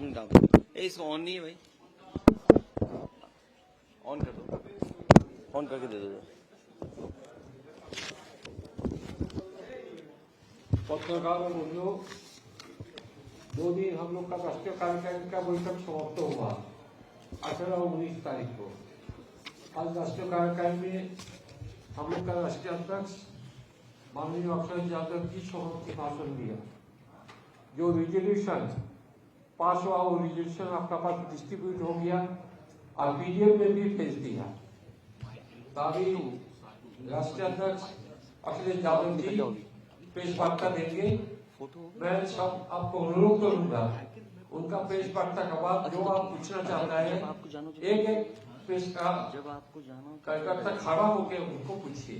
Minute आप इसको on नहीं है भाई, ऑन कर दो, ऑन करके दे दो। पत्रकारों बंधुओं, 2 दिन हम लोग का राष्ट्रीय कार्यकारिणी का बैठक समाप्त हुआ 18-19 तारीख को। आज राष्ट्रीय कार्यकारिणी में हम लोग का राष्ट्रीय अध्यक्ष माननीय अखिलेश यादव जी समाप्ति भाषण दिया। जो रिजोल्यूशन पास हुआ वो रिजोल्यूशन आपका पास डिस्ट्रीब्यूट हो गया और पीडीएफ में भी भेज दिया। तभी राष्ट्रीय अध्यक्ष अखिलेश यादव जी प्रेस वार्ता देंगे। मैं सब आपको अनुरोध करूंगा उनका प्रेस वार्ता के बाद जो आप पूछना चाहता है एक एक प्रेस का कार्यकर्ता खड़ा होकर उनको पूछिए।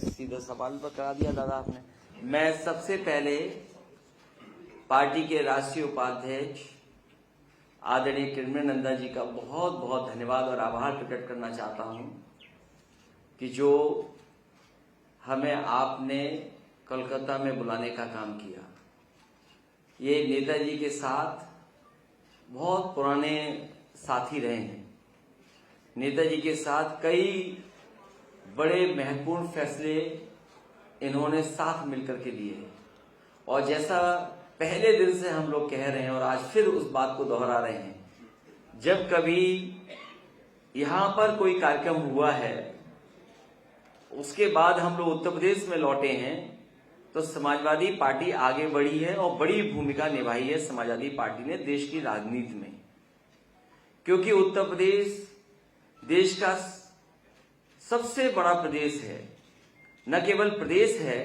सीधा सवाल पर करा दिया दादा आपने। मैं सबसे पहले पार्टी के राष्ट्रीय उपाध्यक्ष आदरणीय किरणमय नंदा जी का बहुत बहुत धन्यवाद और आभार प्रकट करना चाहता हूं कि जो हमें आपने कोलकाता में बुलाने का काम किया। ये नेताजी के साथ बहुत पुराने साथी रहे हैं। नेताजी के साथ कई बड़े महत्वपूर्ण फैसले इन्होंने साथ मिलकर के लिए हैं और जैसा पहले दिन से हम लोग कह रहे हैं और आज फिर उस बात को दोहरा रहे हैं, जब कभी यहां पर कोई कार्यक्रम हुआ है उसके बाद हम लोग उत्तर प्रदेश में लौटे हैं तो समाजवादी पार्टी आगे बढ़ी है और बड़ी भूमिका निभाई है समाजवादी पार्टी ने देश की राजनीति में, क्योंकि उत्तर प्रदेश देश का सबसे बड़ा प्रदेश है। न केवल प्रदेश है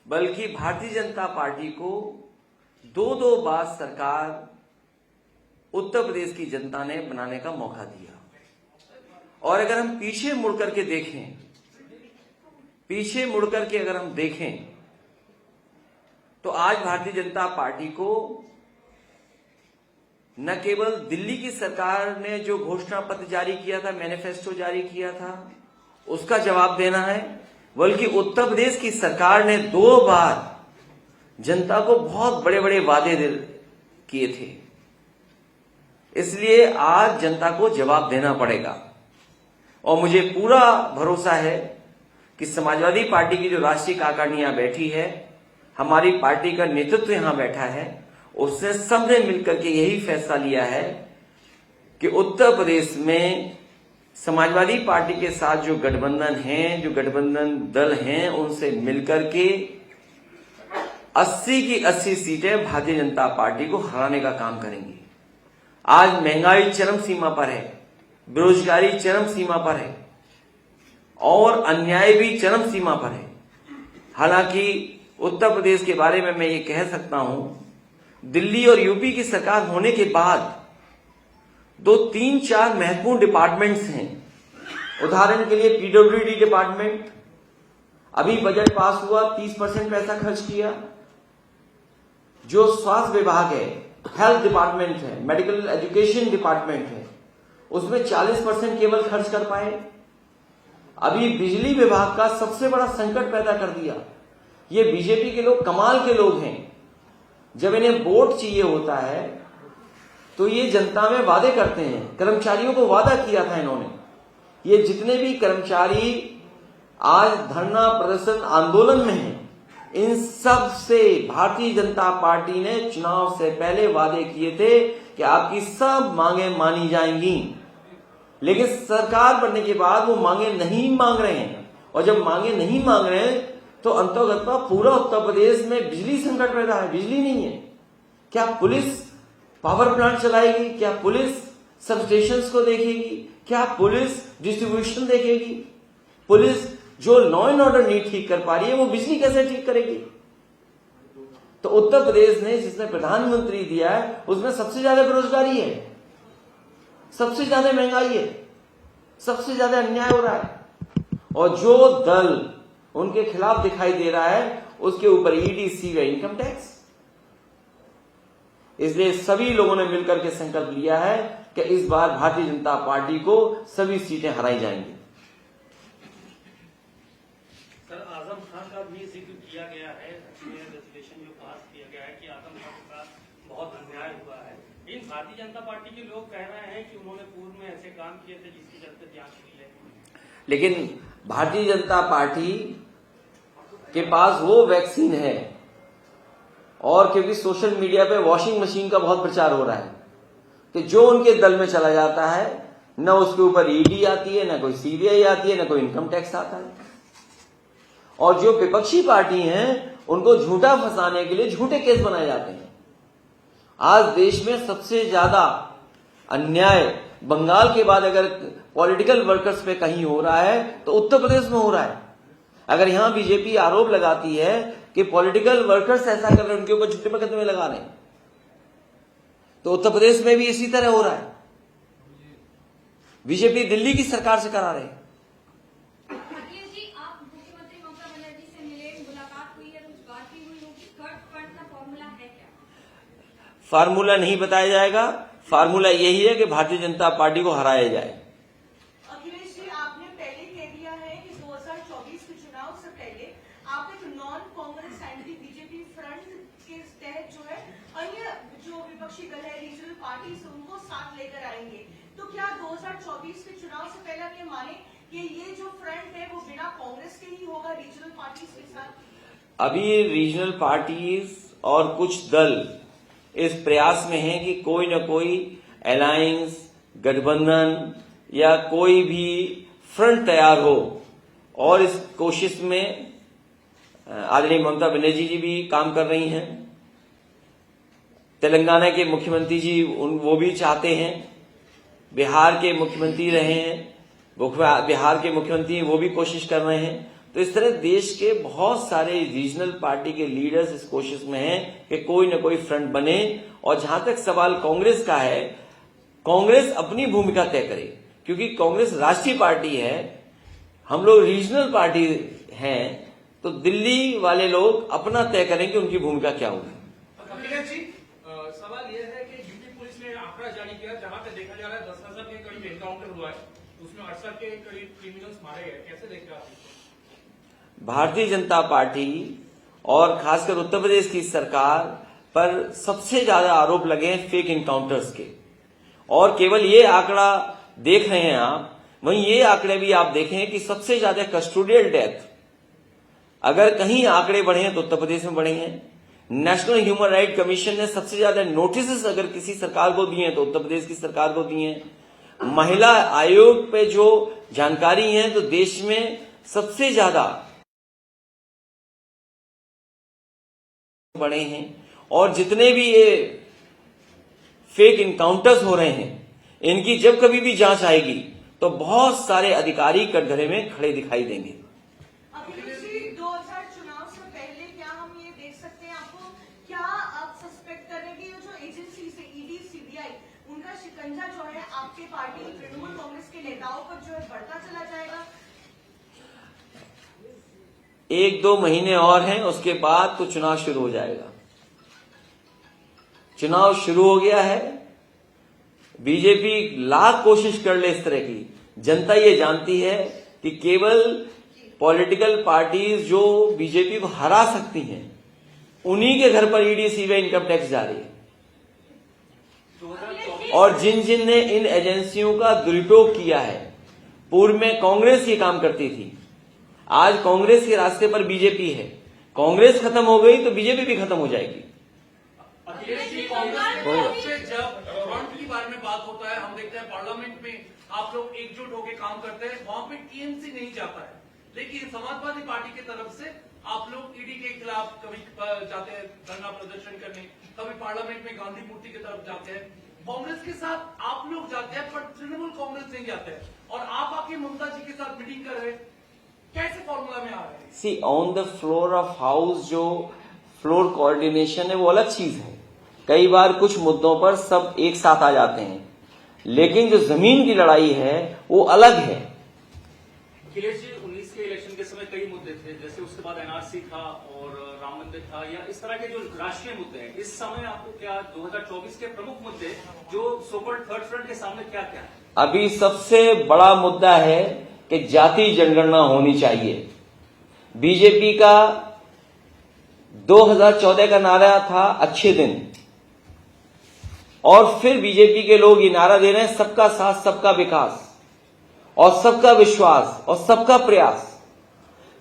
बल्कि भारतीय जनता पार्टी को 2 बार सरकार उत्तर प्रदेश की जनता ने बनाने का मौका दिया। और अगर हम पीछे मुड़ करके अगर हम देखें तो आज भारतीय जनता पार्टी को न केवल दिल्ली की सरकार ने जो घोषणा पत्र जारी किया था, मैनिफेस्टो जारी किया था, उसका जवाब देना है, बल्कि उत्तर प्रदेश की सरकार ने 2 बार जनता को बहुत बड़े बड़े वादे किए थे। इसलिए आज जनता को जवाब देना पड़ेगा और मुझे पूरा भरोसा है कि समाजवादी पार्टी की जो राष्ट्रीय कार्यकारिणी यहां बैठी है, हमारी पार्टी का नेतृत्व यहां बैठा है, उसने सबने मिलकर के यही फैसला लिया है कि उत्तर प्रदेश में समाजवादी पार्टी के साथ जो गठबंधन हैं, जो गठबंधन दल हैं, उनसे मिलकर के 80 की 80 सीटें भारतीय जनता पार्टी को हराने का काम करेंगे। आज महंगाई चरम सीमा पर है, बेरोजगारी चरम सीमा पर है और अन्याय भी चरम सीमा पर है। हालांकि उत्तर प्रदेश के बारे में मैं ये कह सकता हूं, दिल्ली और यूपी की सरकार होने के बाद 2-3-4 महत्वपूर्ण डिपार्टमेंट्स हैं। उदाहरण के लिए पीडब्ल्यूडी डिपार्टमेंट, अभी बजट पास हुआ, 30% पैसा खर्च किया। जो स्वास्थ्य विभाग है, हेल्थ डिपार्टमेंट है, मेडिकल एजुकेशन डिपार्टमेंट है, उसमें 40% केवल खर्च कर पाए। अभी बिजली विभाग का सबसे बड़ा संकट पैदा कर दिया। ये बीजेपी के लोग कमाल के लोग हैं, जब इन्हें वोट चाहिए होता है तो ये जनता में वादे करते हैं। कर्मचारियों को वादा किया था इन्होंने। ये जितने भी कर्मचारी आज धरना प्रदर्शन आंदोलन में हैं, इन सब से भारतीय जनता पार्टी ने चुनाव से पहले वादे किए थे कि आपकी सब मांगे मानी जाएंगी। लेकिन सरकार बनने के बाद वो मांगे नहीं मांग रहे हैं और जब मांगे नहीं मांग रहे हैं तो अंतर्गत पूरा उत्तर प्रदेश में बिजली संकट पैदा है। बिजली नहीं है। क्या पुलिस पावर प्लांट चलाएगी? क्या पुलिस सब स्टेशंस को देखेगी? क्या पुलिस डिस्ट्रीब्यूशन देखेगी? पुलिस जो लॉ एंड ऑर्डर नहीं ठीक कर पा रही है वो बिजली कैसे ठीक करेगी? तो उत्तर प्रदेश ने जिसने प्रधानमंत्री दिया है उसमें सबसे ज्यादा बेरोजगारी है, सबसे ज्यादा महंगाई है, सबसे ज्यादा अन्याय हो रहा है और जो दल उनके खिलाफ दिखाई दे रहा है उसके ऊपर ईडी, सीबीआई, इनकम टैक्स। इसलिए सभी लोगों ने मिलकर के संकल्प लिया है कि इस बार भारतीय जनता पार्टी को सभी सीटें हराई जाएंगी। सर, आजम तंत्र के साथ बहुत अन्याय हुआ है। इन भारतीय जनता पार्टी के लोग कह रहे हैं कि उन्होंने पूर्व में ऐसे काम किए थे जिसकी चलते जांच हुई है। लेकिन भारतीय जनता पार्टी के पास वो वैक्सीन है, और क्योंकि सोशल मीडिया पे वॉशिंग मशीन का बहुत प्रचार हो रहा है कि जो उनके दल में चला जाता है न उसके ऊपर ईडी आती है, न कोई सीबीआई आती है, न कोई इनकम टैक्स आता है, और जो विपक्षी पार्टी हैं उनको झूठा फंसाने के लिए झूठे केस बनाए जाते हैं। आज देश में सबसे ज्यादा अन्याय बंगाल के बाद अगर पॉलिटिकल वर्कर्स पे कहीं हो रहा है तो उत्तर प्रदेश में हो रहा है। अगर यहां बीजेपी आरोप लगाती है कि पॉलिटिकल वर्कर्स ऐसा कर रहे हैं, उनके ऊपर झूठे मुकदमे लगा रहे हैं, तो उत्तर प्रदेश में भी इसी तरह हो रहा है। बीजेपी दिल्ली की सरकार से करा रहे हैं। अखिलेश जी, आप मुख्यमंत्री ममता बनर्जी से मिले, मुलाकात हुई है, कुछ बात भी हुई होगी, कट फंड का फॉर्मूला है क्या? फार्मूला नहीं बताया जाएगा, फार्मूला यही है कि भारतीय जनता पार्टी को हराया जाए। अखिलेश जी, आपने पहले कह दिया है कि 2024 के चुनाव से पहले आप एक non Congress anti BJP front के तहत जो है अन्य जो विपक्षी दल है, रीजनल पार्टी उनको साथ लेकर आएंगे। तो क्या 2024 के चुनाव से पहले आप ये माने कि ये जो फ्रंट है वो बिना कांग्रेस के ही होगा, रीजनल पार्टीज के साथ? अभी रीजनल पार्टीज और कुछ दल इस प्रयास में हैं कि कोई न कोई अलायंस, गठबंधन या कोई भी फ्रंट तैयार हो, और इस कोशिश में आदरणीय ममता बनर्जी जी भी काम कर रही हैं। तेलंगाना के मुख्यमंत्री जी वो भी चाहते हैं, बिहार के मुख्यमंत्री रहे हैं, बिहार के मुख्यमंत्री वो भी कोशिश कर रहे हैं। तो इस तरह देश के बहुत सारे रीजनल पार्टी के लीडर्स इस कोशिश में हैं कि कोई न कोई फ्रंट बने। और जहां तक सवाल कांग्रेस का है, कांग्रेस अपनी भूमिका तय करे, क्योंकि कांग्रेस राष्ट्रीय पार्टी है, हम लोग रीजनल पार्टी हैं, तो दिल्ली वाले लोग अपना तय करें कि उनकी भूमिका क्या होगी। अखिलेश जी, सवाल यह है कि यूपी पुलिस ने आंकड़ा जारी किया जहां पे देखा जा रहा है 10,000 के करीब एनकाउंटर हुआ है, उसमें 68 के करीब क्रिमिनल्स मारे गए, कैसे देख रहे हैं आप इसको? भारतीय जनता पार्टी और खासकर उत्तर प्रदेश की सरकार पर सबसे ज्यादा आरोप लगे हैं फेक इनकाउंटर्स के, और केवल ये आंकड़ा देख रहे हैं आप, वहीं ये आंकड़े भी आप देखें कि सबसे ज्यादा कस्टोडियल डेथ अगर कहीं आंकड़े बढ़े हैं तो उत्तर प्रदेश में बढ़े हैं। नेशनल ह्यूमन राइट कमीशन ने सबसे ज्यादा नोटिस अगर किसी सरकार को दिए हैं तो उत्तर प्रदेश की सरकार को दिए हैं। महिला आयोग पे जो जानकारी है तो देश में सबसे ज्यादा बढ़े हैं, और जितने भी ये फेक इनकाउंटर्स हो रहे हैं इनकी जब कभी भी जांच आएगी तो बहुत सारे अधिकारी कटघरे में खड़े दिखाई देंगे। अखिलेश जी, 2000 चुनाव से पहले क्या हम ये देख सकते हैं, आपको क्या आप सस्पेक्ट करेंगे ये जो एजेंसी से ईडी, सीबीआई, उनका शिकंजा जो है आपके पार्टी तृणमूल कांग्रेस के नेताओं पर जो है बढ़ता चला जाएगा? 1-2 महीने और हैं, उसके बाद तो चुनाव शुरू हो जाएगा। चुनाव शुरू हो गया है, बीजेपी लाख कोशिश कर ले इस तरह की, जनता ये जानती है कि केवल पॉलिटिकल पार्टीज जो बीजेपी को हरा सकती हैं उन्हीं के घर पर ईडी, सीबीआई, इनकम टैक्स जा रही है। और जिन ने इन एजेंसियों का दुरुपयोग किया है, पूर्व में कांग्रेस ये काम करती थी, आज कांग्रेस के रास्ते पर बीजेपी है, कांग्रेस खत्म हो गई तो बीजेपी भी खत्म हो जाएगी। अखिलेश जी, कांग्रेस से जब फ्रंट के बारे में बात होता है, हम देखते हैं पार्लियामेंट में आप लोग एकजुट होकर काम करते हैं, वहां पे टीएमसी नहीं जाता है, लेकिन समाजवादी पार्टी की तरफ से आप लोग ईडी के खिलाफ कभी जाते हैं धरना प्रदर्शन करने, कभी पार्लियामेंट में गांधी मूर्ति की तरफ जाते हैं। कांग्रेस के साथ आप लोग जाते हैं पर तृणमूल कांग्रेस नहीं जाते हैं, और आप आके ममता जी के साथ मीटिंग कर रहे हैं, कैसे फॉर्मूला में आ रहे हैं? See on the floor of house जो फ्लोर कोऑर्डिनेशन है वो अलग चीज है, कई बार कुछ मुद्दों पर सब एक साथ आ जाते हैं, लेकिन जो जमीन की लड़ाई है वो अलग है। अखिलेश जी, 19 के इलेक्शन के समय कई मुद्दे थे, जैसे उसके बाद एनआरसी था और राम मंदिर था, या इस तरह के जो राष्ट्रीय मुद्दे हैं, इस समय आपको क्या 2024 के प्रमुख मुद्दे जो सोकॉल्ड थर्ड फ्रंट के सामने क्या क्या है? अभी सबसे बड़ा मुद्दा है कि जाति जनगणना होनी चाहिए। बीजेपी का 2014 का नारा था अच्छे दिन, और फिर बीजेपी के लोग ये नारा दे रहे हैं सबका साथ, सबका विकास और सबका विश्वास और सबका प्रयास।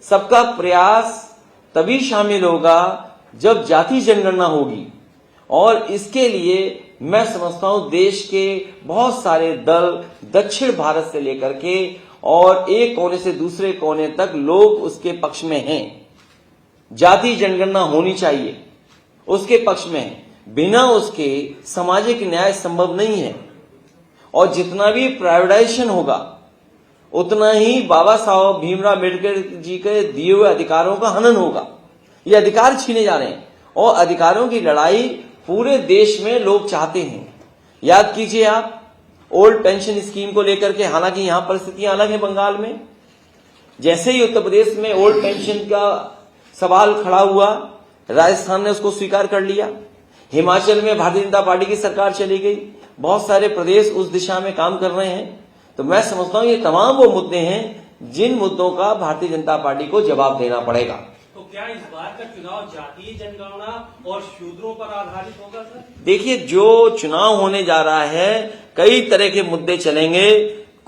सबका प्रयास तभी शामिल होगा जब जाति जनगणना होगी, और इसके लिए मैं समझता हूं देश के बहुत सारे दल दक्षिण भारत से लेकर के और एक कोने से दूसरे कोने तक लोग उसके पक्ष में हैं। जाति जनगणना होनी चाहिए, उसके पक्ष में है। बिना उसके सामाजिक न्याय संभव नहीं है, और जितना भी प्राइवेटाइजेशन होगा उतना ही बाबा साहब भीमराव अम्बेडकर जी के दिए हुए अधिकारों का हनन होगा। ये अधिकार छीने जा रहे हैं, और अधिकारों की लड़ाई पूरे देश में लोग चाहते हैं। याद कीजिए आप ओल्ड पेंशन स्कीम को लेकर के, हालांकि यहां परिस्थितियां अलग है बंगाल में। जैसे ही उत्तर प्रदेश में ओल्ड पेंशन का सवाल खड़ा हुआ, राजस्थान ने उसको स्वीकार कर लिया। हिमाचल में भारतीय जनता पार्टी की सरकार चली गई। बहुत सारे प्रदेश उस दिशा में काम कर रहे हैं। तो मैं समझता हूं ये तमाम वो मुद्दे हैं जिन मुद्दों का भारतीय जनता पार्टी को जवाब देना पड़ेगा। तो क्या इस बार का चुनाव जातीय जनगणना और शूद्रों पर आधारित होगा सर? देखिए, जो चुनाव होने जा रहा है कई तरह के मुद्दे चलेंगे।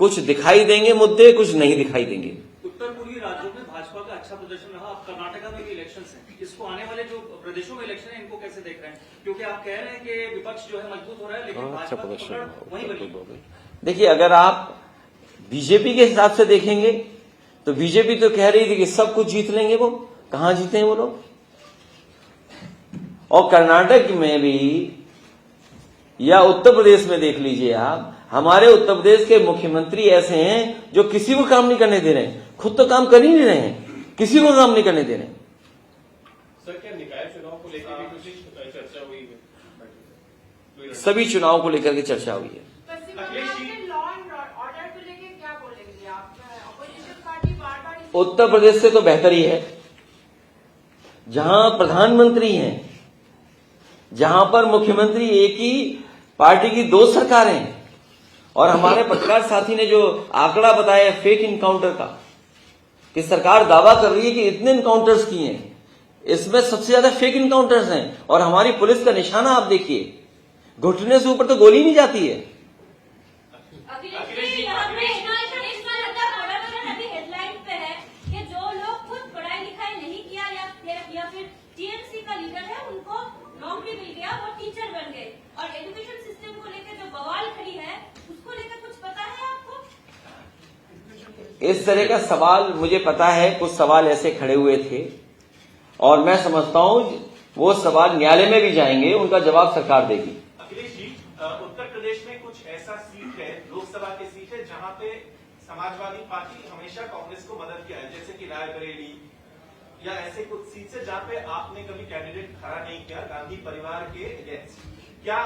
कुछ दिखाई देंगे मुद्दे, कुछ नहीं दिखाई देंगे। उत्तर पूर्वी राज्यों में भाजपा का अच्छा प्रदर्शन रहा। अब कर्नाटका में भी इलेक्शन है, इसको आने वाले जो प्रदेशों में इलेक्शन है इनको कैसे देख रहे हैं? क्योंकि आप कह रहे हैं कि विपक्ष जो है मजबूत हो रहा है, लेकिन भाजपा की पकड़ वहीं बनी। देखिए, अगर आप बीजेपी के हिसाब से देखेंगे तो बीजेपी तो कह रही थी कि सब कुछ जीत लेंगे। वो कहां जीते हैं वो लोग? और कर्नाटक में भी या उत्तर प्रदेश में देख लीजिए आप, हमारे उत्तर प्रदेश के मुख्यमंत्री ऐसे हैं जो किसी को काम नहीं करने दे रहे हैं। खुद तो काम कर ही नहीं रहे हैं, किसी को काम नहीं करने दे रहे हैं। सर, क्या निकाय चुनाव को लेकर भी कुछ चर्चा हुई है? सभी चुनाव को लेकर के चर्चा हुई है। पश्चिम बंगाल में लॉ एंड ऑर्डर को लेकर क्या बोलेंगे आप? अपोजिशन पार्टी बार-बार उत्तर प्रदेश से तो बेहतर ही है, जहां प्रधानमंत्री हैं, जहां पर मुख्यमंत्री एक ही पार्टी की दो सरकारें हैं। और हमारे पत्रकार साथी ने जो आंकड़ा बताया फेक इनकाउंटर का, कि सरकार दावा कर रही है कि इतने इनकाउंटर्स किए हैं, इसमें सबसे ज्यादा फेक इनकाउंटर्स हैं। और हमारी पुलिस का निशाना आप देखिए, घुटने से ऊपर तो गोली नहीं जाती है। अखिलेश जी, यहाँ पे इसका लगता है अभी हेडलाइन पे है कि जो लोग खुद पढ़ाई लिखाई नहीं किया या फिर टीएमसी का लीडर है, उनको नौकरी मिल गया, वो टीचर बन गए। और एजुकेशन सिस्टम को लेकर जो बवाल खड़ी है, उसको लेकर कुछ पता है आपको? इस तरह का सवाल मुझे पता है, कुछ सवाल ऐसे खड़े हुए थे, और मैं समझता हूं वो सवाल न्यायालय में भी जाएंगे, उनका जवाब सरकार देगी। अखिलेश जी, उत्तर प्रदेश में कुछ ऐसा सीट है, लोकसभा की सीट है, जहां पे समाजवादी पार्टी हमेशा कांग्रेस को मदद किया है, जैसे कि रायबरेली या ऐसे कुछ सीट है जहां पे आपने कभी कैंडिडेट खड़ा नहीं किया गांधी परिवार के अगेंस्ट। क्या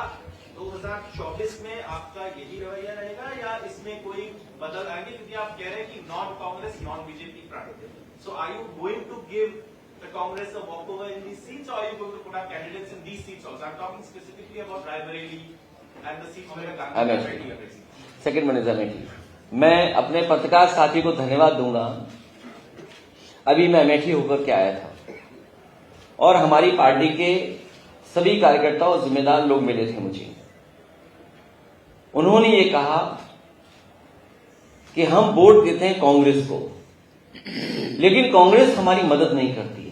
2024 में आपका यही रवैया रहेगा या इसमें कोई बदल आएंगे? क्योंकि आप कह रहे हैं कि non Congress non BJP front, so are you going to give the Congress a walkover in these seats, or are you going to put up candidates in these seats also? I'm talking specifically about Raebareli and the seats where Gandhi is fighting against. Second one is Amethi. मैं अपने पत्रकार साथी को धन्यवाद दूंगा। अभी मैं अमेठी होकर के आया था, और हमारी पार्टी के सभी कार्यकर्ता और जिम्मेदार लोग मिले थे मुझे। उन्होंने ये कहा कि हम वोट देते हैं कांग्रेस को, लेकिन कांग्रेस हमारी मदद नहीं करती है।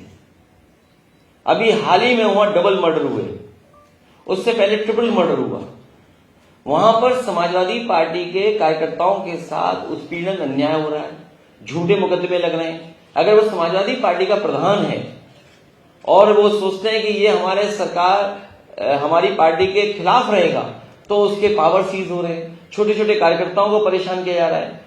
अभी हाल ही में वहां डबल मर्डर हुए, उससे पहले ट्रिपल मर्डर हुआ। वहां पर समाजवादी पार्टी के कार्यकर्ताओं के साथ उत्पीड़न अन्याय हो रहा है, झूठे मुकदमे लग रहे हैं। अगर वो समाजवादी पार्टी का प्रधान है और वो सोचते हैं कि ये हमारे सरकार हमारी पार्टी के खिलाफ रहेगा, तो उसके पावर सीज हो रहे हैं, छोटे छोटे कार्यकर्ताओं को परेशान किया जा रहा है।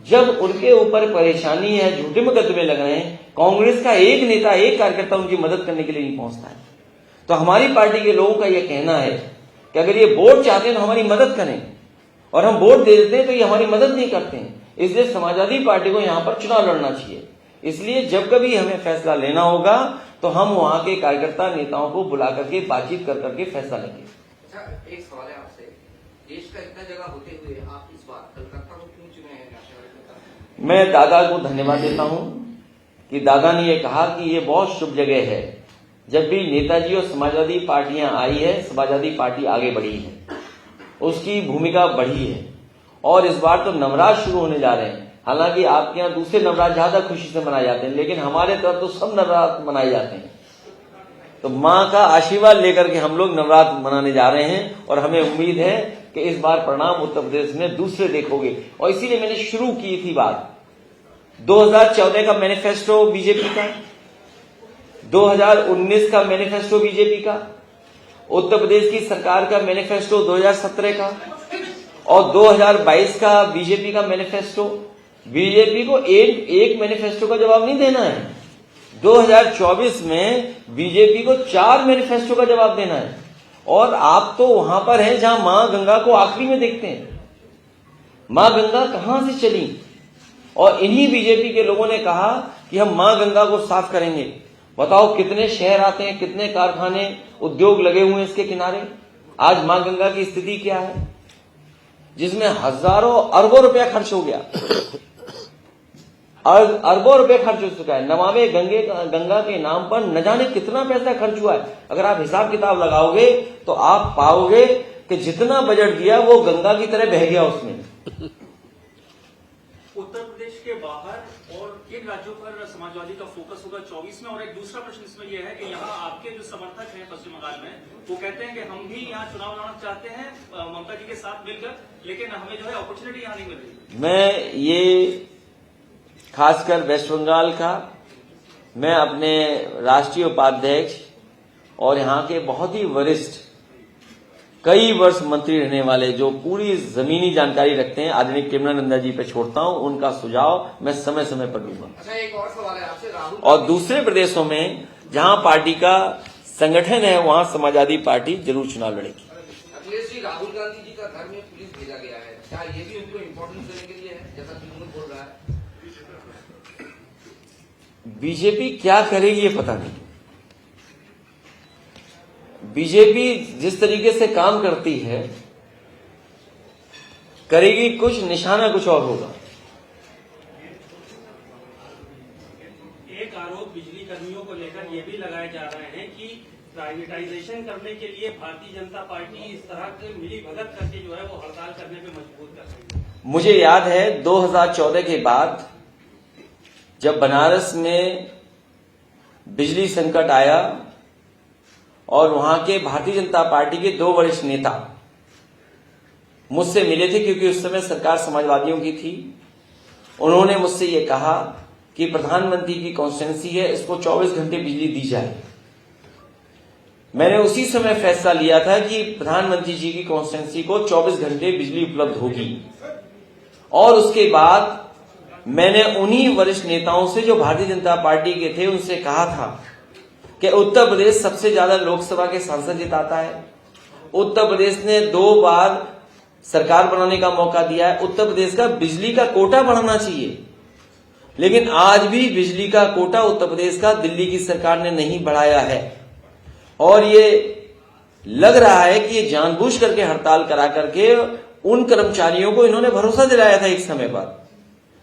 जब उनके ऊपर परेशानी है, झूठे मुकदमे लग रहे हैं, कांग्रेस का एक नेता, एक कार्यकर्ता उनकी मदद करने के लिए नहीं पहुंचता है। तो हमारी पार्टी के लोगों का यह कहना है कि अगर ये वोट चाहते हैं तो हमारी मदद करें, और हम वोट दे देते हैं तो ये हमारी मदद नहीं करते हैं। इसलिए समाजवादी पार्टी को यहां पर चुनाव लड़ना चाहिए। इसलिए जब कभी हमें फैसला लेना होगा तो हम वहां के कार्यकर्ता नेताओं को बुला करके बातचीत कर करके फैसला लेंगे। अच्छा, एक सवाल है आपसे, देश का इतना जगह होते हुए आप इस बार कलकत्ता को क्यों चुने हैं? मैं दादा को धन्यवाद देता हूं कि दादा ने ये कहा कि ये बहुत शुभ जगह है जब भी नेताजी और समाजवादी पार्टियां आई है, समाजवादी पार्टी आगे बढ़ी है, उसकी भूमिका बढ़ी है। और इस बार तो नवराज शुरू होने जा रहे हैं। हालांकि आपके यहाँ दूसरे नवराज ज्यादा खुशी से मनाए जाते हैं, लेकिन हमारे तरफ तो सब नवरात्र मनाए जाते हैं। तो माँ का आशीर्वाद लेकर के हम लोग नवरात्र मनाने जा रहे हैं और हमें उम्मीद है कि इस बार परिणाम उत्तर प्रदेश में दूसरे देखोगे। और इसीलिए मैंने शुरू की थी बात 2014 का मैनिफेस्टो बीजेपी का, 2019 का मैनिफेस्टो बीजेपी का, उत्तर प्रदेश की सरकार का मैनिफेस्टो 2017 का और 2022 का बीजेपी का मैनिफेस्टो। बीजेपी को एक मैनिफेस्टो का जवाब नहीं देना है। 2024 में बीजेपी को 4 मैनिफेस्टो का जवाब देना है। और आप तो वहां पर हैं जहां मां गंगा को आखिरी में देखते हैं। मां गंगा कहां से चली? और इन्हीं बीजेपी के लोगों ने कहा कि हम मां गंगा को साफ करेंगे। बताओ कितने शहर आते हैं, कितने कारखाने, उद्योग लगे हुए हैं इसके किनारे। आज मां गंगा की स्थिति क्या है, जिसमें हजारों अरबों रुपया खर्च हो गया, अरबों रुपए खर्च हो चुका है। नमामि गंगा के नाम पर न जाने कितना पैसा खर्च हुआ है। अगर आप हिसाब किताब लगाओगे तो आप पाओगे कि जितना बजट दिया वो गंगा की तरह बह गया उसमें। उत्तर प्रदेश के बाहर और किन राज्यों पर समाजवादी का फोकस होगा 24 में? और एक दूसरा प्रश्न इसमें यह है कि यहाँ आपके जो समर्थक हैं पश्चिम बंगाल में, वो कहते हैं कि हम भी यहाँ चुनाव लड़ना चाहते हैं ममता जी के साथ मिलकर, लेकिन हमें जो है अपॉर्चुनिटी यहाँ नहीं मिल रही। मैं ये खासकर वेस्ट बंगाल का, मैं अपने राष्ट्रीय उपाध्यक्ष और यहाँ के बहुत ही वरिष्ठ कई वर्ष मंत्री रहने वाले जो पूरी जमीनी जानकारी रखते हैं आदरणीय कृष्णानंदा जी पे छोड़ता हूं। उनका सुझाव मैं समय समय पर लूंगा। अच्छा, एक और सवाल है आपसे। राहुल और दूसरे प्रदेशों में जहां पार्टी का संगठन है वहां समाजवादी पार्टी जरूर चुनाव लड़ेगी। अखिलेश जी, राहुल गांधी जी का घर में पुलिस भेजा गया है, क्या ये भी उनको इम्पोर्टेंस देने के लिए है, जैसा तृणमूल बोल रहा है? बीजेपी क्या करेगी ये पता नहीं। बीजेपी जिस तरीके से काम करती है करेगी कुछ, निशाना कुछ और होगा। एक आरोप बिजली कर्मियों को लेकर ये भी लगाए जा रहे हैं कि प्राइवेटाइजेशन करने के लिए भारतीय जनता पार्टी इस तरह से मिली भगत करके जो है वो हड़ताल करने पे मजबूर कर रही है। मुझे याद है 2014 के बाद जब बनारस में बिजली संकट आया और वहां के भारतीय जनता पार्टी के 2 वरिष्ठ नेता मुझसे मिले थे, क्योंकि उस समय सरकार समाजवादियों की थी। उन्होंने मुझसे ये कहा कि प्रधानमंत्री की कॉन्स्टिट्यूंसी है, इसको 24 घंटे बिजली दी जाए। मैंने उसी समय फैसला लिया था कि प्रधानमंत्री जी की कॉन्स्टिट्यूंसी को 24 घंटे बिजली उपलब्ध होगी। और उसके बाद मैंने उन्हीं वरिष्ठ नेताओं से जो भारतीय जनता पार्टी के थे उनसे कहा था कि उत्तर प्रदेश सबसे ज्यादा लोकसभा के सांसद जिताता है। उत्तर प्रदेश ने 2 बार सरकार बनाने का मौका दिया है। उत्तर प्रदेश का बिजली का कोटा बढ़ाना चाहिए, लेकिन आज भी बिजली का कोटा उत्तर प्रदेश का दिल्ली की सरकार ने नहीं बढ़ाया है। और ये लग रहा है कि ये जानबूझ करके हड़ताल करा करके उन कर्मचारियों को इन्होंने भरोसा दिलाया था एक समय पर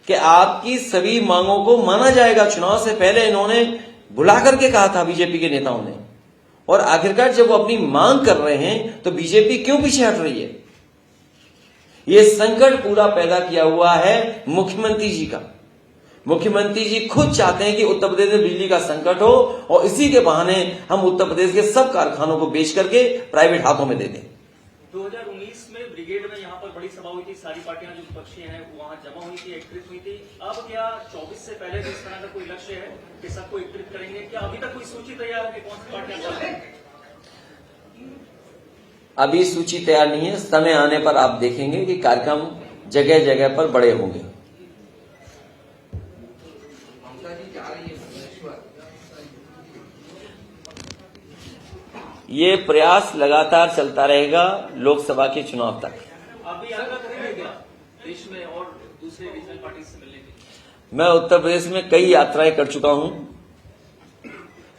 कि आपकी सभी मांगों को माना जाएगा। चुनाव से पहले इन्होंने बुला करके कहा था बीजेपी के नेताओं ने, और आखिरकार जब वो अपनी मांग कर रहे हैं तो बीजेपी क्यों पीछे हट रही है? ये संकट पूरा पैदा किया हुआ है मुख्यमंत्री जी का। मुख्यमंत्री जी खुद चाहते हैं कि उत्तर प्रदेश में बिजली का संकट हो और इसी के बहाने हम उत्तर प्रदेश के सब कारखानों को बेच करके प्राइवेट हाथों में दे दें। 2019 में ब्रिगेड में यहाँ पर बड़ी सभा हुई थी, सारी पार्टियां जो विपक्षी हैं वहां जमा हुई थी, एकत्रित हुई थी। अब क्या 24 से पहले भी इस तरह का कोई लक्ष्य है कि सबको एकत्रित करेंगे? क्या अभी तक कोई सूची तैयार है कि कौन सी पार्टियां चल रही हैं? अभी सूची तैयार नहीं है। समय आने पर आप देखेंगे कि कार्यक्रम जगह जगह पर बड़े होंगे। ममता जी जा रही है भुवनेश्वर, ये प्रयास लगातार चलता रहेगा लोकसभा के चुनाव तक। आप भी यात्रा करेंगे क्या देश में और दूसरे रीजनल पार्टी से मिलने के लिए? मैं उत्तर प्रदेश में कई यात्राएं कर चुका हूं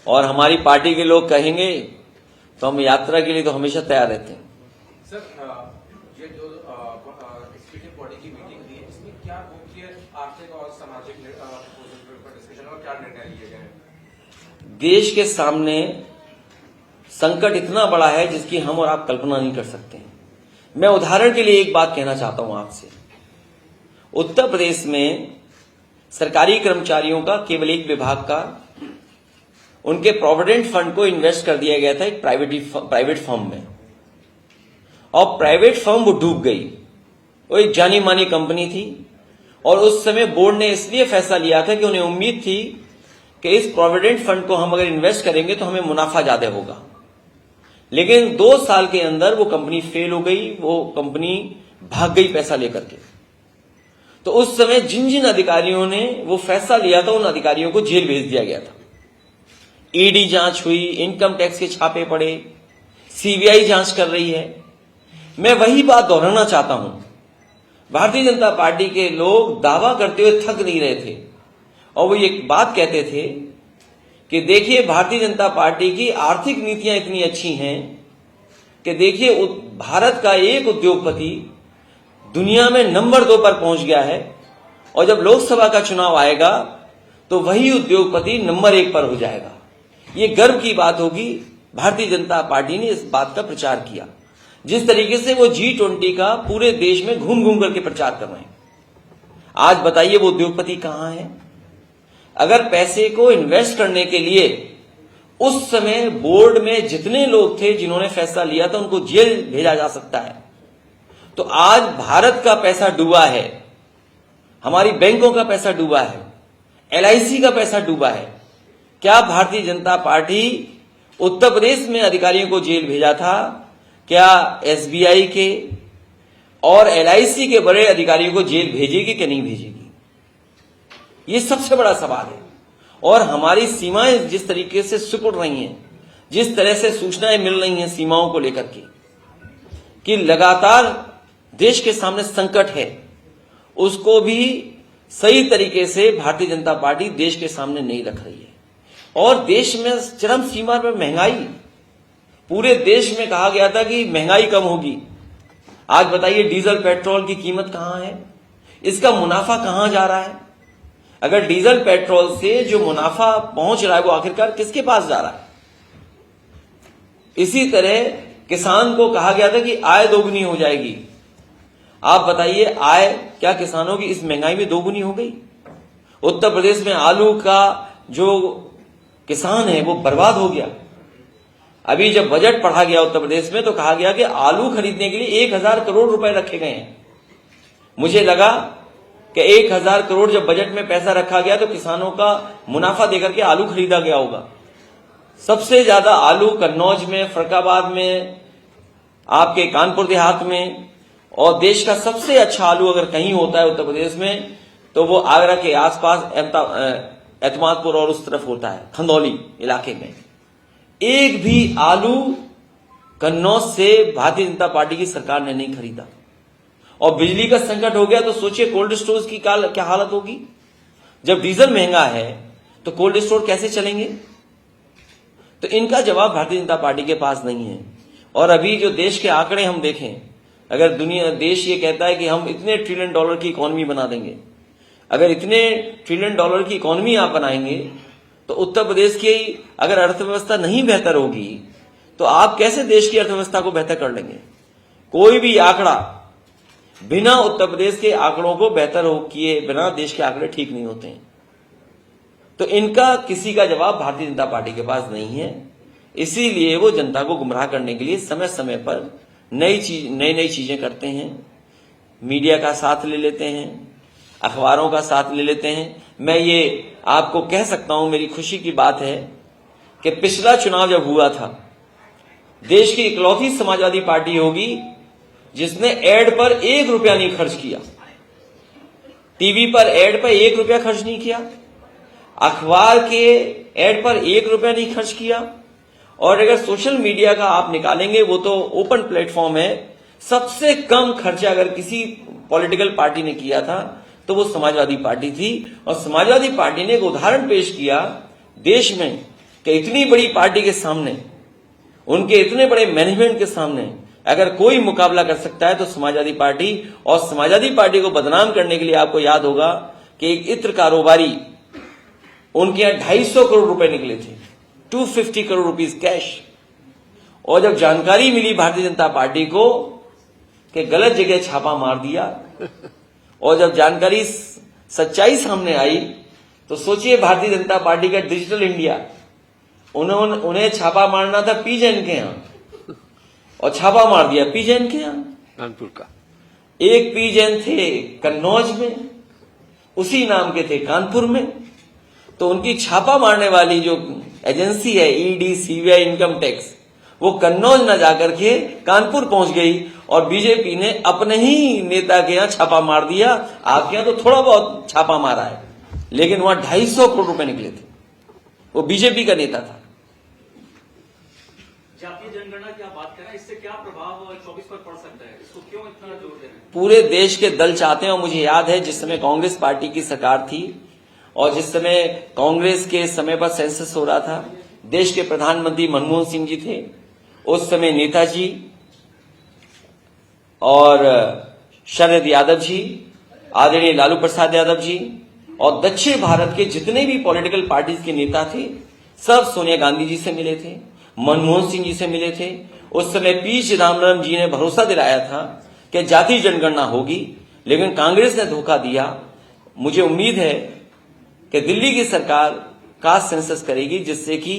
और हमारी पार्टी के लोग कहेंगे तो हम यात्रा के लिए तो हमेशा तैयार रहते हैं। सर, ये जो एग्जीक्यूटिव बॉडी की मीटिंग हुई है, इसमें क्या मुख्य आर्थिक और सामाजिक डिस्कशन और क्या निर्णय लिए गए? देश के सामने संकट इतना बड़ा है जिसकी हम और आप कल्पना नहीं कर सकते हैं। मैं उदाहरण के लिए एक बात कहना चाहता हूं आपसे। उत्तर प्रदेश में सरकारी कर्मचारियों का केवल एक विभाग का उनके प्रोविडेंट फंड को इन्वेस्ट कर दिया गया था एक प्राइवेट फर्म में, और प्राइवेट फर्म वो डूब गई। वो एक जानी मानी कंपनी थी और उस समय बोर्ड ने इसलिए फैसला लिया था कि उन्हें उम्मीद थी कि इस प्रोविडेंट फंड को हम अगर इन्वेस्ट करेंगे तो हमें मुनाफा ज्यादा होगा। लेकिन 2 साल के अंदर वो कंपनी फेल हो गई, वो कंपनी भाग गई पैसा लेकर के। तो उस समय जिन जिन अधिकारियों ने वो फैसला लिया था उन अधिकारियों को जेल भेज दिया गया था। ईडी जांच हुई, इनकम टैक्स के छापे पड़े, सीबीआई जांच कर रही है। मैं वही बात दोहराना चाहता हूं। भारतीय जनता पार्टी के लोग दावा करते हुए थक नहीं रहे थे और वो एक बात कहते थे कि देखिए भारतीय जनता पार्टी की आर्थिक नीतियां इतनी अच्छी हैं कि देखिए भारत का एक उद्योगपति दुनिया में नंबर 2 पर पहुंच गया है और जब लोकसभा का चुनाव आएगा तो वही उद्योगपति नंबर 1 पर हो जाएगा। ये गर्व की बात होगी। भारतीय जनता पार्टी ने इस बात का प्रचार किया। जिस तरीके से वो G20 का पूरे देश में घूम घूम करके प्रचार कर रहे हैं, आज बताइए वो उद्योगपति कहां है? अगर पैसे को इन्वेस्ट करने के लिए उस समय बोर्ड में जितने लोग थे जिन्होंने फैसला लिया था उनको जेल भेजा जा सकता है, तो आज भारत का पैसा डूबा है, हमारी बैंकों का पैसा डूबा है, LIC का पैसा डूबा है। क्या भारतीय जनता पार्टी उत्तर प्रदेश में अधिकारियों को जेल भेजा था? क्या SBI के और LIC के बड़े अधिकारियों को जेल भेजेगी कि नहीं भेजेगी? ये सबसे बड़ा सवाल है। और हमारी सीमाएं जिस तरीके से सिकुड़ रही हैं, जिस तरह से सूचनाएं मिल रही हैं सीमाओं को लेकर के कि लगातार देश के सामने संकट है, उसको भी सही तरीके से भारतीय जनता पार्टी देश के सामने नहीं रख रही है। और देश में चरम सीमा पर महंगाई, पूरे देश में कहा गया था कि महंगाई कम होगी। आज बताइए डीजल पेट्रोल की कीमत कहां है? इसका मुनाफा कहां जा रहा है? अगर डीजल पेट्रोल से जो मुनाफा पहुंच रहा है वो आखिरकार किसके पास जा रहा है? इसी तरह किसान को कहा गया था कि आय दोगुनी हो जाएगी। आप बताइए आय क्या किसानों की इस महंगाई में दोगुनी हो गई? उत्तर प्रदेश में आलू का जो किसान है वो बर्बाद हो गया। अभी जब बजट पढ़ा गया उत्तर प्रदेश में तो कहा गया कि आलू खरीदने के लिए 1000 करोड़ रुपए रखे गए हैं। मुझे लगा कि 1000 करोड़ जब बजट में पैसा रखा गया तो किसानों का मुनाफा देकर के आलू खरीदा गया होगा। सबसे ज्यादा आलू कन्नौज में, फरक्काबाद में, आपके कानपुर देहात में, और देश का सबसे अच्छा आलू अगर कहीं होता है उत्तर प्रदेश में तो वो आगरा के आसपास एतमादपुर और उस तरफ होता है, खंदौली इलाके में। एक भी आलू कन्नौज से भारतीय जनता पार्टी की सरकार ने नहीं खरीदा। और बिजली का संकट हो गया तो सोचिए कोल्ड स्टोर्स की क्या हालत होगी। जब डीजल महंगा है तो कोल्ड स्टोर कैसे चलेंगे? तो इनका जवाब भारतीय जनता पार्टी के पास नहीं है। और अभी जो देश के आंकड़े हम देखें, अगर देश ये कहता है कि हम इतने $1 ट्रिलियन की इकोनॉमी बना देंगे, अगर इतने $1 ट्रिलियन की इकोनॉमी आप बनाएंगे तो उत्तर प्रदेश की अगर अर्थव्यवस्था नहीं बेहतर होगी तो आप कैसे देश की अर्थव्यवस्था को बेहतर कर लेंगे? कोई भी आंकड़ा बिना उत्तर प्रदेश के आंकड़ों को बेहतर किए बिना देश के आंकड़े ठीक नहीं होते हैं। तो इनका किसी का जवाब भारतीय जनता पार्टी के पास नहीं है। इसीलिए वो जनता को गुमराह करने के लिए समय समय पर नई चीजें करते हैं। मीडिया का साथ ले लेते हैं, अखबारों का साथ ले लेते हैं। मैं ये आपको कह सकता हूं, मेरी खुशी की बात है कि पिछला चुनाव जब हुआ था, देश की इकलौती समाजवादी पार्टी होगी जिसने एड पर 1 रुपया नहीं खर्च किया। टीवी पर एड पर 1 रुपया खर्च नहीं किया, अखबार के एड पर 1 रुपया नहीं खर्च किया। और अगर सोशल मीडिया का आप निकालेंगे, वो तो ओपन प्लेटफॉर्म है, सबसे कम खर्चा अगर किसी पॉलिटिकल पार्टी ने किया था तो वो समाजवादी पार्टी थी। और समाजवादी पार्टी ने एक उदाहरण पेश किया देश में कि इतनी बड़ी पार्टी के सामने, उनके इतने बड़े मैनेजमेंट के सामने अगर कोई मुकाबला कर सकता है तो समाजवादी पार्टी। और समाजवादी पार्टी को बदनाम करने के लिए आपको याद होगा कि एक इत्र कारोबारी, उनके यहां 250 करोड़ रुपए निकले थे, 250 करोड़ रुपीस कैश। और जब जानकारी मिली भारतीय जनता पार्टी को कि गलत जगह छापा मार दिया, और जब जानकारी सच्चाई सामने आई, तो सोचिए भारतीय जनता पार्टी का डिजिटल इंडिया, उन्हें छापा मारना था पी जैन के यहां, और छापा मार दिया पी जैन के यहां, कानपुर का। एक पी जैन थे कन्नौज में, उसी नाम के थे कानपुर में। तो उनकी छापा मारने वाली जो एजेंसी है ईडी, सीबीआई, इनकम टैक्स, वो कन्नौज न जाकर के कानपुर पहुंच गई, और बीजेपी ने अपने ही नेता के यहां छापा मार दिया। आपके यहां तो थोड़ा बहुत छापा मारा है, लेकिन वहां 250 करोड़ रुपए निकले थे। वो बीजेपी का नेता था। जातीय जनगणना की आप बात करें, इससे क्या प्रभाव 24 पर पड़ सकता है? इसको क्यों इतना जोर दे रहे हैं? पूरे देश के दल चाहते हैं, और मुझे याद है जिस समय कांग्रेस पार्टी की सरकार थी और जिस समय कांग्रेस के समय पर सेंसस हो रहा था, देश के प्रधानमंत्री मनमोहन सिंह जी थे, उस समय नेताजी और शरद यादव जी, आदरणीय लालू प्रसाद यादव जी, और दक्षिण भारत के जितने भी पॉलिटिकल पार्टीज के नेता थे, सब सोनिया गांधी जी से मिले थे, मनमोहन सिंह जी से मिले थे। उस समय पी चिदम्बरम जी ने भरोसा दिलाया था कि जातीय जनगणना होगी, लेकिन कांग्रेस ने धोखा दिया। मुझे उम्मीद है कि दिल्ली की सरकार कास्ट सेंसस करेगी, जिससे कि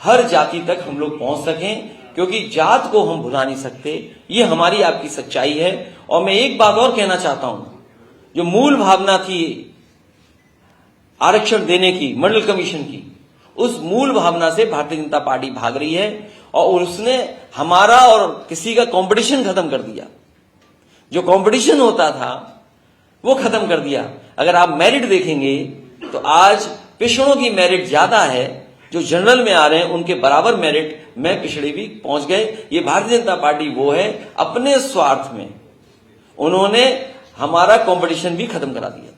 हर जाति तक हम लोग पहुंच सकें, क्योंकि जात को हम भुला नहीं सकते। ये हमारी आपकी सच्चाई है। और मैं एक बात और कहना चाहता हूं, जो मूल भावना थी आरक्षण देने की, मंडल कमीशन की, उस मूल भावना से भारतीय जनता पार्टी भाग रही है, और उसने हमारा और किसी का कंपटीशन खत्म कर दिया। जो कंपटीशन होता था वो खत्म कर दिया। अगर आप मेरिट देखेंगे तो आज पिछड़ों की मेरिट ज्यादा है, जो जनरल में आ रहे हैं उनके बराबर मेरिट में पिछड़े भी पहुंच गए। ये भारतीय जनता पार्टी वो है, अपने स्वार्थ में उन्होंने हमारा कंपटीशन भी खत्म करा दिया।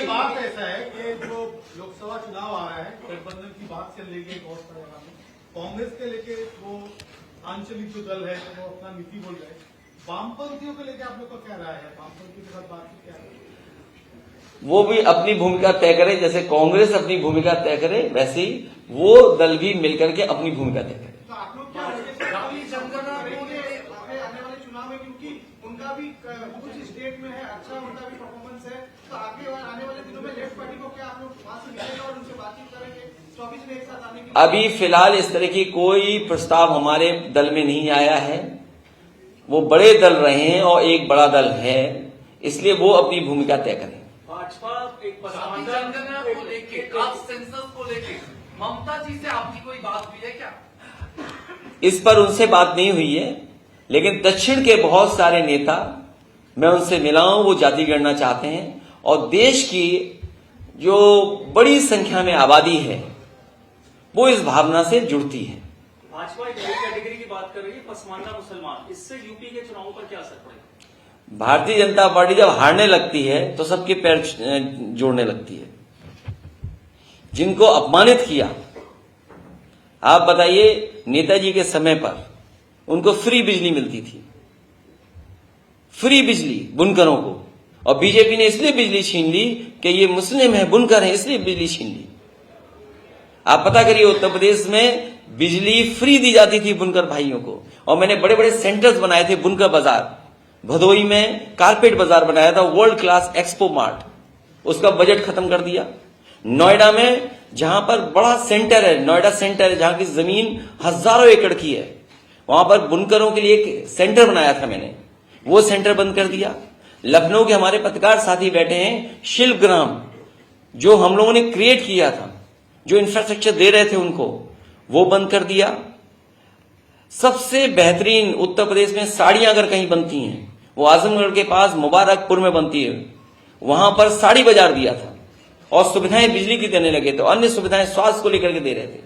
बात ऐसा है कि जो लोकसभा चुनाव आ रहा है, गठबंधन की बात चल रही है बहुत सारे जगह में, कांग्रेस के लेके वो आंचलिक जो दल है वो अपना नीति बोल रहे हैं, वामपंथियों को लेकर आप लोग का क्या राय है? वामपंथियों के साथ बातचीत क्या है? वो भी अपनी भूमिका तय करे, जैसे कांग्रेस अपनी भूमिका तय करे, वैसे ही वो दल भी मिलकर के अपनी भूमिका तय करे। तो आप लोग क्या आने वाले चुनाव में, क्योंकि उनका भी कुछ स्टेट में है, अच्छा उनका भी परफॉर्मेंस है, तो आने वाले दिनों में लेफ्ट पार्टी को क्या आप लोग वहां से मिलेंगे और उनसे बातचीत करेंगे 24 में एक साथ आने की? अभी फिलहाल इस तरह की कोई प्रस्ताव हमारे दल में नहीं आया है। वो बड़े दल रहे हैं और एक बड़ा दल है, इसलिए वो अपनी भूमिका तय करें। भाजपा एक जनगणना को लेके, कास्ट सेंसस को लेके ममता जी से आपकी कोई बात हुई है क्या? इस पर उनसे बात नहीं हुई है, लेकिन दक्षिण के बहुत सारे नेता, मैं उनसे मिला हूं, वो जाति गणना चाहते हैं, और देश की जो बड़ी संख्या में आबादी है वो इस भावना से जुड़ती है। भाजपा एक नई कैटेगरी की बात कर रही है, पसमानदा मुसलमान, इससे यूपी के चुनावों पर क्या असर पड़ेगा? भारतीय जनता पार्टी जब हारने लगती है तो सबके पैर जोड़ने लगती है। जिनको अपमानित किया, आप बताइए, नेताजी के समय पर उनको फ्री बिजली मिलती थी, फ्री बिजली बुनकरों को, और बीजेपी ने इसलिए बिजली छीन ली कि ये मुस्लिम है, बुनकर है, इसलिए बिजली छीन ली। आप पता करिए, उत्तर प्रदेश में बिजली फ्री दी जाती थी बुनकर भाइयों को, और मैंने बड़े बड़े सेंटर्स बनाए थे, बुनकर बाजार, भदोई में कारपेट बाजार बनाया था, वर्ल्ड क्लास एक्सपो मार्ट, उसका बजट खत्म कर दिया। नोएडा में जहां पर बड़ा सेंटर है, नोएडा सेंटर है, जहां की जमीन हजारों एकड़ की है, वहां पर बुनकरों के लिए एक सेंटर बनाया था मैंने, वो सेंटर बंद कर दिया। लखनऊ के हमारे पत्रकार साथी बैठे हैं, शिल्पग्राम जो हम लोगों ने क्रिएट किया था, जो इंफ्रास्ट्रक्चर दे रहे थे उनको, वो बंद कर दिया। सबसे बेहतरीन उत्तर प्रदेश में साड़ियां अगर कहीं बनती हैं, वो आजमगढ़ के पास मुबारकपुर में बनती है, वहां पर साड़ी बाजार दिया था, और सुविधाएं बिजली की देने लगे थे, अन्य सुविधाएं स्वास्थ्य को लेकर के दे रहे थे,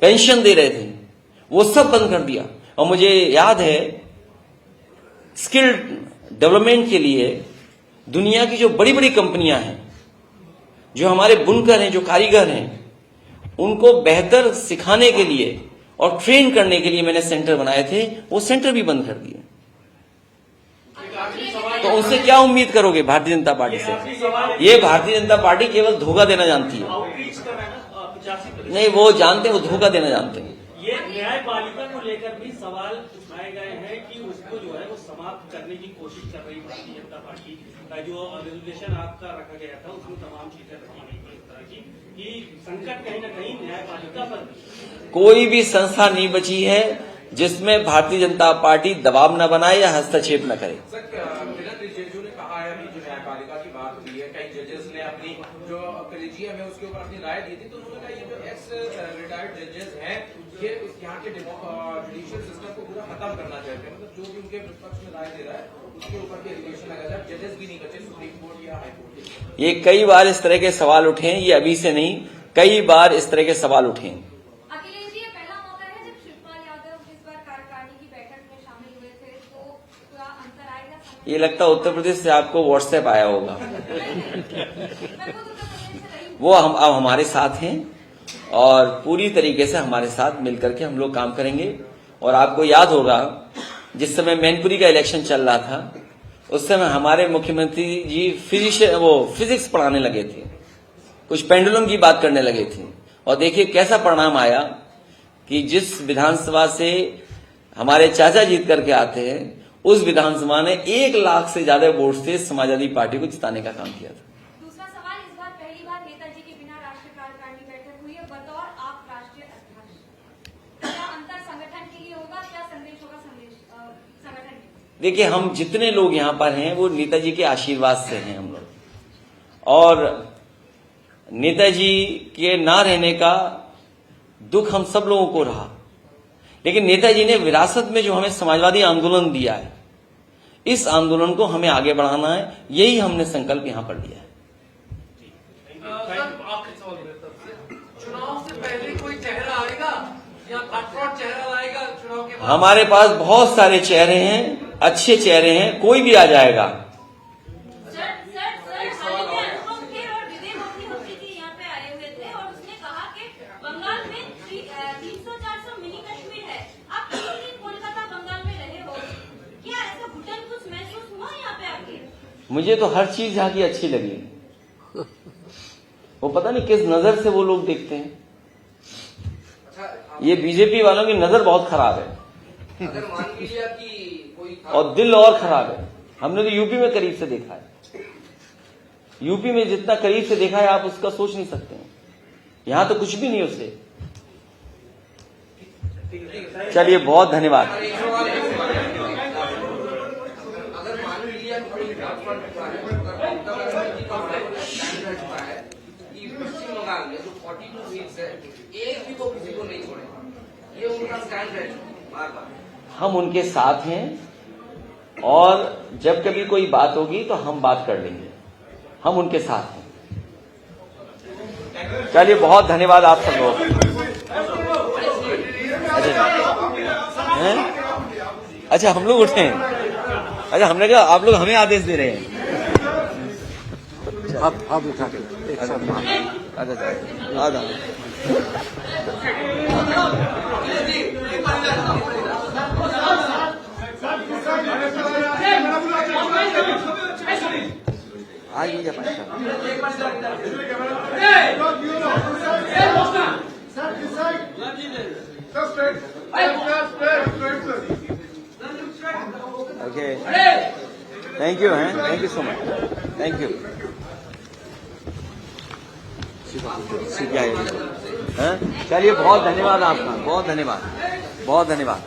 पेंशन दे रहे थे, वो सब बंद कर दिया। और मुझे याद है, स्किल डेवलपमेंट के लिए दुनिया की जो बड़ी बड़ी कंपनियां हैं, जो हमारे बुनकर हैं, जो कारीगर हैं, उनको बेहतर सिखाने के लिए और ट्रेन करने के लिए मैंने सेंटर बनाए थे, वो सेंटर भी बंद कर दिए। तो उनसे क्या उम्मीद करोगे भारतीय जनता पार्टी से? ये भारतीय जनता पार्टी केवल धोखा देना जानती है। आउटरीच कर रहे हैं ना, 85%। नहीं, वो जानते हैं, वो धोखा देना जानते हैं। ये न्यायपालिका को लेकर भी सवाल उठाए गए हैं कि उसको जो है वो समाप्त करने की कोशिश कर रही भारतीय जनता पार्टी। जो रेजोल्यूशन आपका रखा गया था उसमें तमाम चीजें रखी गई थी इस तरह की कि संकट कहीं न कहीं न्यायपालिका पर। कोई भी संस्था नहीं बची है जिसमें भारतीय जनता पार्टी दबाव न बनाए या हस्तक्षेप न करे। सर, किरण रिजिजू ने कहा है अभी जो न्यायपालिका की बात हुई है, कई जजेस ने अपनी जो कॉलेजियम है उसके ऊपर अपनी राय दी थी, तो उन्होंने कहा ये जो एक्स रिटायर्ड जजेस हैं ये यहाँ के जुडिशियल सिस्टम को पूरा खत्म करना चाहते हैं। मतलब जो भी उनके विपक्ष में राय दे रहा है उसके ऊपर भी एलिगेशन लगा जाए, जजेस भी नहीं बचे सुप्रीम कोर्ट या हाई कोर्ट। ये कई बार इस तरह के सवाल उठे हैं, ये अभी से नहीं, कई बार इस तरह के सवाल उठे हैं। अखिलेश जी, ये पहला मौका है जब शिवपाल यादव इस बार कार्यकारिणी की बैठक में शामिल हुए थे, तो थोड़ा अंतर आएगा। ये लगता है उत्तर प्रदेश से आपको व्हाट्सएप आया होगा। वो अब हमारे साथ हैं और पूरी तरीके से हमारे साथ मिलकर के हम लोग काम करेंगे। और आपको याद होगा जिस समय मैनपुरी का इलेक्शन चल रहा था उस समय हमारे मुख्यमंत्री जी फिजिक्स पढ़ाने लगे थे, कुछ पेंडुलम की बात करने लगे थे, और देखिए कैसा परिणाम आया कि जिस विधानसभा से हमारे चाचा जीत करके आते हैं उस विधानसभा ने 1 लाख से ज्यादा वोट से समाजवादी पार्टी को जिताने का काम किया था। दूसरा सवाल, इस बार पहली बार नेताजी के बिना राष्ट्रीय कार्यकारिणी बैठक हुई है, बतौर आप राष्ट्रीय अध्यक्ष, क्या अंतर संगठन के लिए होगा, क्या संदेश होगा संगठन के? देखिए, हम जितने लोग यहाँ पर हैं वो नेताजी के आशीर्वाद से हैं हम लोग, और नेताजी के ना रहने का दुख हम सब लोगों को रहा, लेकिन नेताजी ने विरासत में जो हमें समाजवादी आंदोलन दिया है, इस आंदोलन को हमें आगे बढ़ाना है, यही हमने संकल्प यहाँ पर लिया है। आखिरी सवाल मेरे तरफ से, चुनाव से पहले कोई चेहरा आएगा या कटआउट चेहरा लाएगा चुनाव के बाद? हमारे पास बहुत सारे चेहरे हैं, अच्छे चेहरे हैं, कोई भी आ जाएगा। मुझे तो हर चीज यहाँ की अच्छी लगी, वो पता नहीं किस नजर से वो लोग देखते हैं। ये बीजेपी वालों की नजर बहुत खराब है अगर मान लीजिए कि कोई और दिल और खराब है। हमने तो यूपी में करीब से देखा है, यूपी में जितना करीब से देखा है आप उसका सोच नहीं सकते हैं, यहां तो कुछ भी नहीं उससे। चलिए, बहुत धन्यवाद। अगर मान लीजिए कि पश्चिम बंगाल में जो 42 सीट्स है एक भी वो किसी को नहीं छोड़े, ये उनका स्टैंड है बार बार। हम उनके साथ हैं और जब कभी कोई बात होगी तो हम बात कर लेंगे, हम उनके साथ हैं। चलिए, बहुत धन्यवाद आप सब लोग। अच्छा, हम लोग उठे हैं। अच्छा, हमने कहा आप लोग हमें आदेश दे रहे हैं। आप उठा के अच्छा आज मुझे okay, thank you so much, thank you. चलिए, बहुत धन्यवाद आपका, बहुत धन्यवाद, बहुत धन्यवाद।